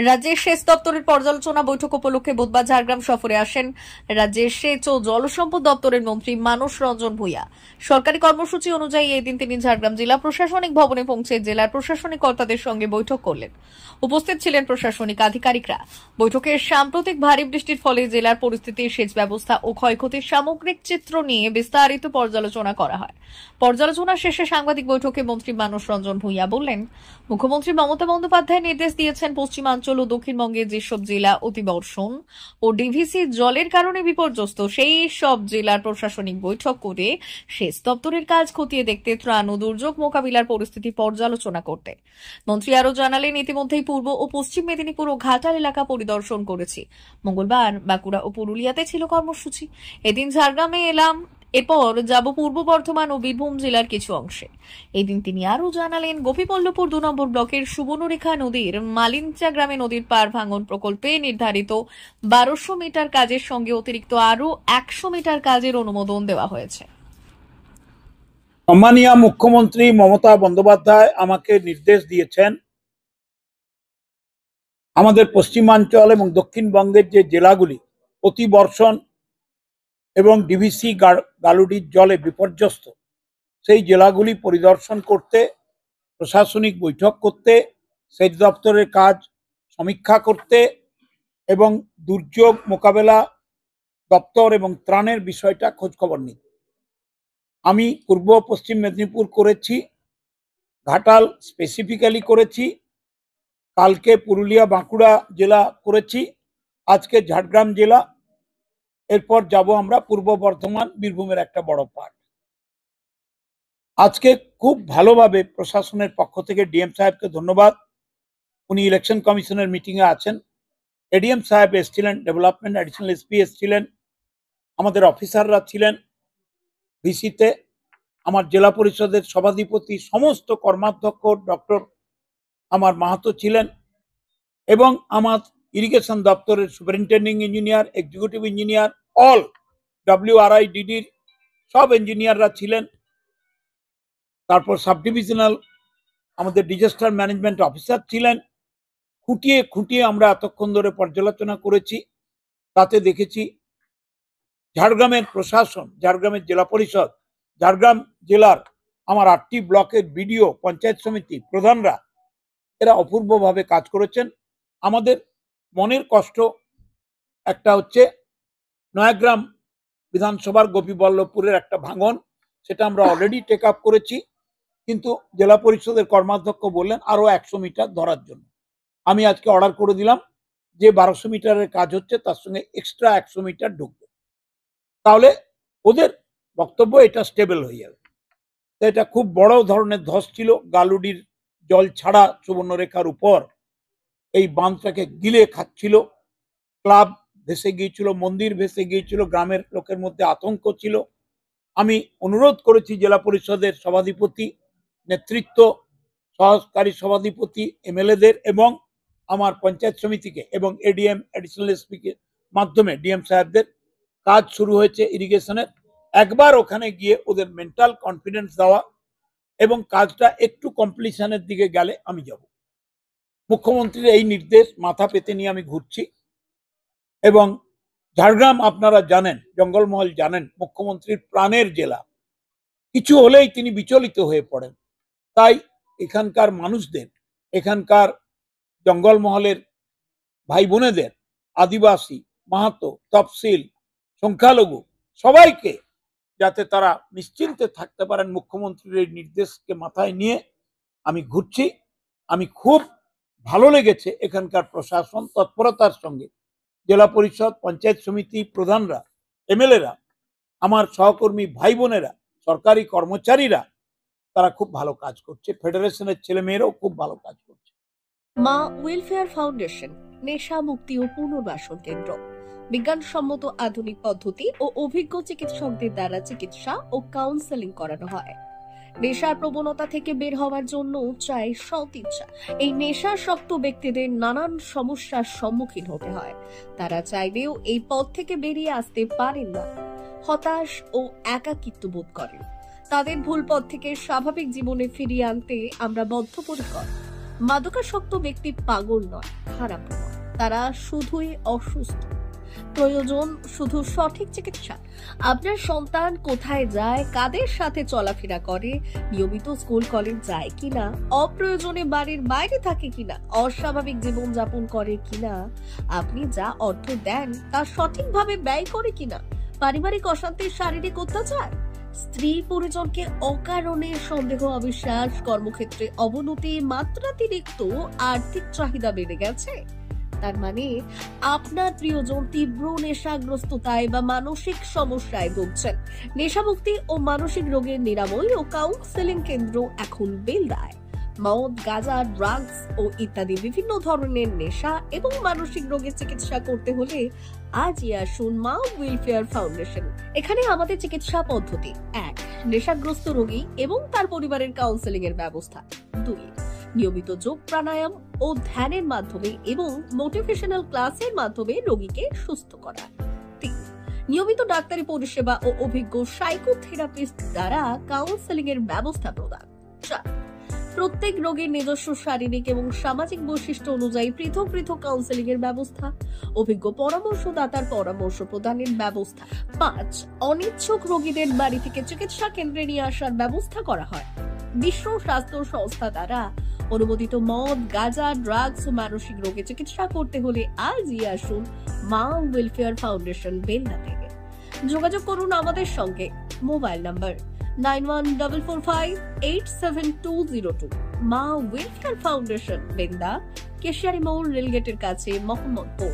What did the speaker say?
রাজ্যের সেচ দপ্তরের পর্যালোচনা বৈঠক উপলক্ষে বুধবার ঝাড়গ্রাম সফরে আসেন রাজ্যের সেচ ও জলসম্পদ দপ্তরের মন্ত্রী মানস রঞ্জন ভূঁইয়া। সরকারি কর্মসূচি অনুযায়ী এদিন তিনি ঝাড়গ্রাম জেলা প্রশাসনিক ভবনে পৌঁছে জেলার প্রশাসনিক কর্তাদের সঙ্গে বৈঠক করলেন। উপস্থিত ছিলেন প্রশাসনিক আধিকারিকরা। বৈঠকে সাম্প্রতিক ভারী বৃষ্টির ফলে জেলার পরিস্থিতি, সেচ ব্যবস্থা ও ক্ষয়ক্ষতির সামগ্রিক চিত্র নিয়ে বিস্তারিত পর্যালোচনা করা হয়। পর্যালোচনা শেষে সাংবাদিক বৈঠকে মন্ত্রী মানস রঞ্জন ভূঁইয়া বললেন, মুখ্যমন্ত্রী মমতা বন্দ্যোপাধ্যায় নির্দেশ দিয়েছেন পশ্চিমাঞ্চল ও দক্ষিণবঙ্গের যেসব জেলা অতিবর্ষণ ও ডিভিসি জলের কারণে বিপর্যস্ত সেই সব জেলার প্রশাসনিক বৈঠক করে সেচ দপ্তরের কাজ খতিয়ে দেখতে, ত্রাণ ও দুর্যোগ মোকাবিলার পরিস্থিতি পর্যালোচনা করতে। মন্ত্রী আরও জানালেন, ইতিমধ্যেই পূর্ব ও পশ্চিম মেদিনীপুর ও ঘাটাল এলাকা পরিদর্শন করেছি। মঙ্গলবার বাঁকুড়া ও পুরুলিয়াতে ছিল কর্মসূচি। এদিন ঝাড়গ্রামে এলাম, এরপর যাব পূর্ব বর্ধমান ও বীরভূম জেলার কিছু অংশে। এদিন তিনি আরও জানালেন, গোপীপল্লপুর ২ নম্বর ব্লকের সুবর্ণরেখা নদীর মালিঞ্চা গ্রামে নদীর পার ভাঙন প্রকল্পে নির্ধারিত ১২০০ মিটার কাজের সঙ্গে অতিরিক্ত আরও ১০০ মিটার কাজের অনুমোদন দেওয়া হয়েছে। সম্মানীয় মুখ্যমন্ত্রী মমতা বন্দ্যোপাধ্যায় আমাকে নির্দেশ দিয়েছেন আমাদের পশ্চিমাঞ্চল এবং দক্ষিণবঙ্গের যে জেলাগুলি অতিবর্ষণ এবং ডিভিসি গালুডির জলে বিপর্যস্ত সেই জেলাগুলি পরিদর্শন করতে, প্রশাসনিক বৈঠক করতে, সেচ দপ্তরের কাজ সমীক্ষা করতে এবং দুর্যোগ মোকাবেলা দপ্তর এবং ত্রাণের বিষয়টা খোঁজখবর নিতে। আমি পূর্ব পশ্চিম মেদিনীপুর করেছি, ঘাটাল স্পেসিফিক্যালি করেছি, কালকে পুরুলিয়া বাঁকুড়া জেলা করেছি, আজকে ঝাড়গ্রাম জেলা, এরপর যাব আমরা পূর্ব বর্ধমান বীরভূমের একটা বড় পার্ট। আজকে খুব ভালোভাবে প্রশাসনের পক্ষ থেকে ডিএম সাহেবকে ধন্যবাদ, উনি ইলেকশন কমিশনের মিটিংয়ে আছেন। এডিএম সাহেব এসেছিলেন, ডেভেলপমেন্ট অ্যাডিশনাল এসপি এসেছিলেন, আমাদের অফিসাররা ছিলেন ভিসিতে, আমার জেলা পরিষদের সভাধিপতি, সমস্ত কর্মাধ্যক্ষ ডক্টর আমার মাহাতো ছিলেন এবং আমার ইরিগেশন দপ্তরের superintending engineer, executive engineer, all WRIDDর সব ইঞ্জিনিয়াররা ছিলেন। তারপর সাব ডিভিশনাল আমাদের ডিজাস্টার ম্যানেজমেন্ট অফিসার ছিলেন। খুঁটিয়ে খুঁটিয়ে আমরা এতক্ষণ ধরে পর্যালোচনা করেছি। তাতে দেখেছি ঝাড়গ্রামের প্রশাসন, ঝাড়গ্রামের জেলা পরিষদ, ঝাড়গ্রাম জেলার আমার 8টি ব্লকের বিডিও, পঞ্চায়েত সমিতি প্রধানরা এরা অপূর্বভাবে কাজ করেছেন। আমাদের মনের কষ্ট একটা হচ্ছে নয়াগ্রাম বিধানসভার গোপীবল্লভপুরের একটা ভাঙন, সেটা আমরা অলরেডি টেক আপ করেছি, কিন্তু জেলা পরিষদের কর্মাধ্যক্ষ বললেন আরো 100 মিটার ধরার জন্য। আমি আজকে অর্ডার করে দিলাম যে 1200 মিটারের কাজ হচ্ছে তার সঙ্গে এক্সট্রা 100 মিটার ঢুকবে, তাহলে ওদের বক্তব্য এটা স্টেবল হয়ে যাবে। তো এটা খুব বড় ধরনের ধস ছিল, গালুডির জল ছাড়া সুবর্ণরেখার উপর এই বাঁধটাকে গিলে খাচ্ছিল, ক্লাব ভেসে গিয়েছিল, মন্দির ভেসে গিয়েছিল, গ্রামের লোকের মধ্যে আতঙ্ক ছিল। আমি অনুরোধ করেছি জেলা পরিষদের সভাধিপতি, নেতৃত্ব, সহকারী সভাধিপতি, এমএলএদের এবং আমার পঞ্চায়েত সমিতিকে এবং এডিএম অ্যাডিশনাল এসপিকে মাধ্যমে ডিএম সাহেবদের কাজ শুরু হয়েছে ইরিগেশনের। একবার ওখানে গিয়ে ওদের মেন্টাল কনফিডেন্স দেওয়া এবং কাজটা একটু কমপ্লিশনের দিকে গেলে আমি যাব। মুখ্যমন্ত্রীর এই নির্দেশ মাথা পেতে নিয়ে আমি ঘুরছি এবং ঝাড়গ্রাম আপনারা জানেন, জঙ্গলমহল জানেন, মুখ্যমন্ত্রীর প্রাণের জেলা। কিছু হলেই তিনি বিচলিত হয়ে পড়েন। তাই এখানকার মানুষদের, এখানকার জঙ্গলমহলের ভাই বোনেদের, আদিবাসী, মাহাতো, তফসিল, সংখ্যালঘু সবাইকে যাতে তারা নিশ্চিন্তে থাকতে পারেন, মুখ্যমন্ত্রীর এই নির্দেশকে মাথায় নিয়ে আমি ঘুরছি। আমি খুব ভালো লেগেছে এখানকার প্রশাসন তৎপরতার সঙ্গে, জেলা পরিষদ, পঞ্চায়েত সমিতি প্রধানরা, এমএলএরা, আমার সহকর্মী ভাই বোনেরা, সরকারি কর্মচারীরা, তারা খুব ভালো কাজ করছে। ফেডারেশনের ছেলে মেয়েরাও খুব ভালো কাজ করছে। মা ওয়েলফেয়ার ফাউন্ডেশন নেশা মুক্তি ও পুনর্বাসন কেন্দ্র বিজ্ঞানসম্মত আধুনিক পদ্ধতি ও অভিজ্ঞ চিকিৎসকদের দ্বারা চিকিৎসা ও কাউন্সেলিং করানো হয়। নেশার প্রবণতা থেকে বের হওয়ার জন্য চাই সৎ ইচ্ছা। এই নেশাসক্ত ব্যক্তিদের নানান সমস্যার সম্মুখীন হতে হয়, তারা চাইলেও এই পথ থেকে বেরিয়ে আসতে পারেন না, হতাশ ও একাকিত্ব বোধ করেন। তাদের ভুল পথ থেকে স্বাভাবিক জীবনে ফিরিয়ে আনতে আমরা বদ্ধপরিকর। মাদকাসক্ত ব্যক্তি পাগল নয়, খারাপ নয়, তারা শুধুই অসুস্থ। প্রয়োজন শুধু সঠিক চিকিৎসা। আপনার সন্তান কোথায় যায়, কাদের সাথে চলাফেরা করে, নিয়মিত স্কুল কলেজ যায় কিনা, অপ্রয়োজনে বাড়ির বাইরে থাকে কিনা, অস্বাভাবিক জীবনযাপন করে কিনা, আপনি যা অর্থ দেন তা সঠিকভাবে ব্যয় করে কিনা, পারিবারিক অশান্তি, শারীরিক অত্যাচার, স্ত্রী পরিজনকে অকারণে সন্দেহ, অবিশ্বাস, কর্মক্ষেত্রে অবনতি, মাত্রাতিরিক্ত আর্থিক চাহিদা বেড়ে গেছে, তার মানে আপনার প্রিয়জন তীব্র নেশাগ্রস্ততায় বা মানসিক সমস্যায় ভুগছেন। নেশামুক্তি ও মানসিক রোগের নিরাময় ও কাউন্সেলিং কেন্দ্র এখন বেলদায়। মদ, গাঁজা, ড্রাগস ও ইত্যাদি বিভিন্ন ধরনের নেশা এবং মানসিক রোগের চিকিৎসা করতে হলে আজই আসুন মা ওয়েলফেয়ার ফাউন্ডেশন। এখানে আমাদের চিকিৎসা পদ্ধতি: 1. নেশাগ্রস্ত রোগী এবং তার পরিবারের কাউন্সেলিং এর ব্যবস্থা। 2. নিয়মিত যোগ, প্রাণায়াম ও ধ্যানের মাধ্যমে এবং মোটিভেশনাল ক্লাসের মাধ্যমে রোগীকে সুস্থ করা। 3. নিয়মিত ডাক্তারি পরিষেবা ও অভিজ্ঞ সাইকোথেরাপিস্ট দ্বারা কাউন্সেলিং এর ব্যবস্থা প্রদান। 4. প্রত্যেক রোগীর নিজস্ব শারীরিক এবং সামাজিক বৈশিষ্ট্য অনুযায়ী পৃথক পৃথক কাউন্সেলিং এর ব্যবস্থা, অভিজ্ঞ পরামর্শদাতার পরামর্শ প্রদানের ব্যবস্থা। 5. অনিচ্ছুক রোগীদের বাড়ি থেকে চিকিৎসা কেন্দ্রে নিয়ে আসার ব্যবস্থা করা হয়। বিশ্ব স্বাস্থ্য সংস্থা দ্বারা অনুমোদিত মদ, গাঁজা, ড্রাগস ও মানসিক রোগে চিকিৎসা করতে হলে আজই আসুন মা ওয়েলফেয়ার ফাউন্ডেশন বেলদা থেকে। যোগাযোগ করুন আমাদের সঙ্গে। Mobile number 9144587202। মা ওয়েলফেয়ার ফাউন্ডেশন, বেলদা, কেশিয়ারি মোড়, রেলগেটের কাছে, মোহাম্মদপুর।